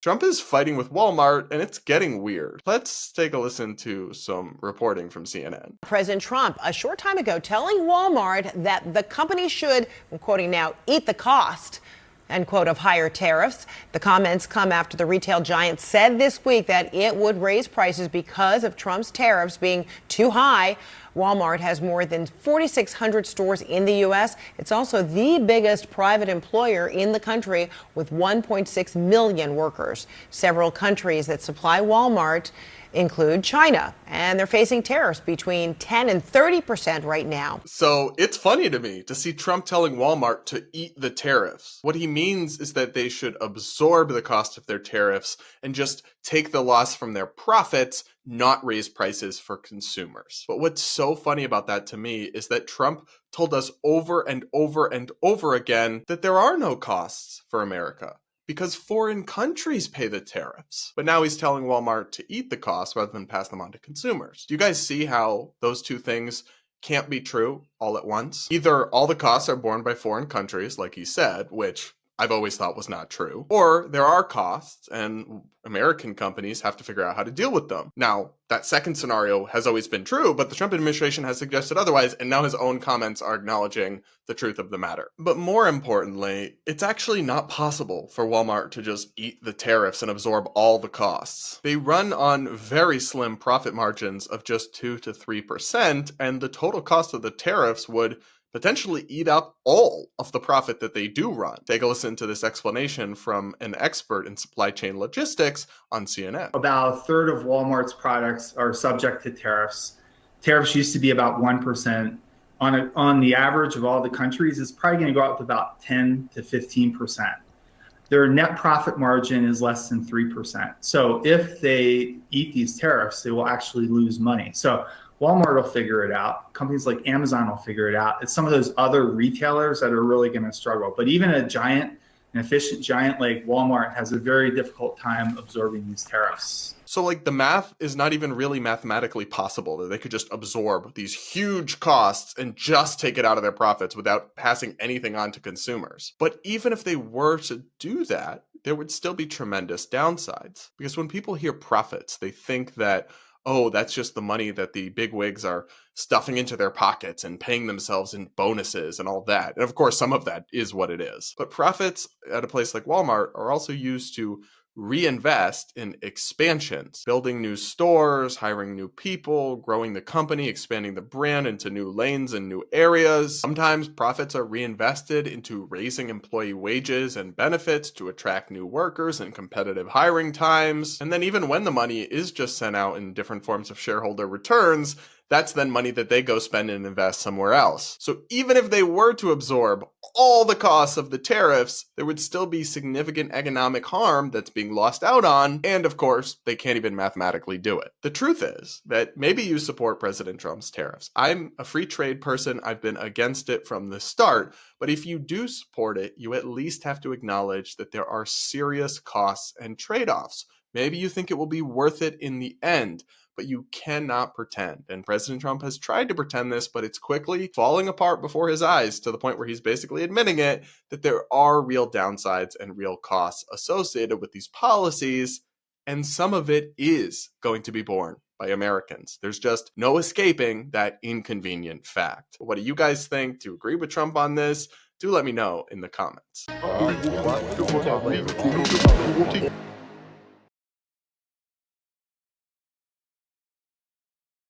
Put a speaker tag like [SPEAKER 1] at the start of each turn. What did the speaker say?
[SPEAKER 1] Trump is fighting with Walmart, and it's getting weird. Let's take a listen to some reporting from CNN.
[SPEAKER 2] President Trump, a short time ago, telling Walmart that the company should, I'm quoting now, eat the cost, end quote, of higher tariffs. The comments come after the retail giant said this week that it would raise prices because of Trump's tariffs being too high. Walmart has more than 4,600 stores in the U.S. It's also the biggest private employer in the country with 1.6 million workers. Several countries that supply Walmart include China, and they're facing tariffs between 10 and 30% right now.
[SPEAKER 1] So it's funny to me to see Trump telling Walmart to eat the tariffs. What he means is that they should absorb the cost of their tariffs and just take the loss from their profits, not raise prices for consumers. But what's so funny about that to me is that Trump told us over and over and over again that there are no costs for America, because foreign countries pay the tariffs. But now he's telling Walmart to eat the costs rather than pass them on to consumers. Do you guys see how those two things can't be true all at once? Either all the costs are borne by foreign countries, like he said, which I've always thought was not true, or there are costs and American companies have to figure out how to deal with them. Now, that second scenario has always been true, but the Trump administration has suggested otherwise, and now his own comments are acknowledging the truth of the matter. But more importantly, it's actually not possible for Walmart to just eat the tariffs and absorb all the costs. They run on very slim profit margins of just 2 to 3%, and the total cost of the tariffs would potentially eat up all of the profit that they do run. Take a listen to this explanation from an expert in supply chain logistics on CNN.
[SPEAKER 3] About a third of Walmart's products are subject to tariffs. Tariffs used to be about 1%. On the average of all the countries, it's probably going to go up to about 10 to 15%. Their net profit margin is less than 3%. So if they eat these tariffs, they will actually lose money. So Walmart will figure it out. Companies like Amazon will figure it out. It's some of those other retailers that are really going to struggle. But even an efficient giant like Walmart has a very difficult time absorbing these tariffs.
[SPEAKER 1] So like the math is not even really mathematically possible that they could just absorb these huge costs and just take it out of their profits without passing anything on to consumers. But even if they were to do that, there would still be tremendous downsides. Because when people hear profits, they think that, oh, that's just the money that the bigwigs are stuffing into their pockets and paying themselves in bonuses and all that. And of course, some of that is what it is. But profits at a place like Walmart are also used to reinvest in expansions, building new stores, hiring new people, growing the company, expanding the brand into new lanes and new areas. Sometimes profits are reinvested into raising employee wages and benefits to attract new workers in competitive hiring times. And then even when the money is just sent out in different forms of shareholder returns, that's then money that they go spend and invest somewhere else. So even if they were to absorb all the costs of the tariffs, there would still be significant economic harm that's being lost out on. And of course, they can't even mathematically do it. The truth is that maybe you support President Trump's tariffs. I'm a free trade person. I've been against it from the start. But if you do support it, you at least have to acknowledge that there are serious costs and trade-offs. Maybe you think it will be worth it in the end, but you cannot pretend. And President Trump has tried to pretend this, but it's quickly falling apart before his eyes to the point where he's basically admitting it, that there are real downsides and real costs associated with these policies, and some of it is going to be borne by Americans. There's just no escaping that inconvenient fact. What do you guys think? Do you agree with Trump on this? Do let me know in the comments.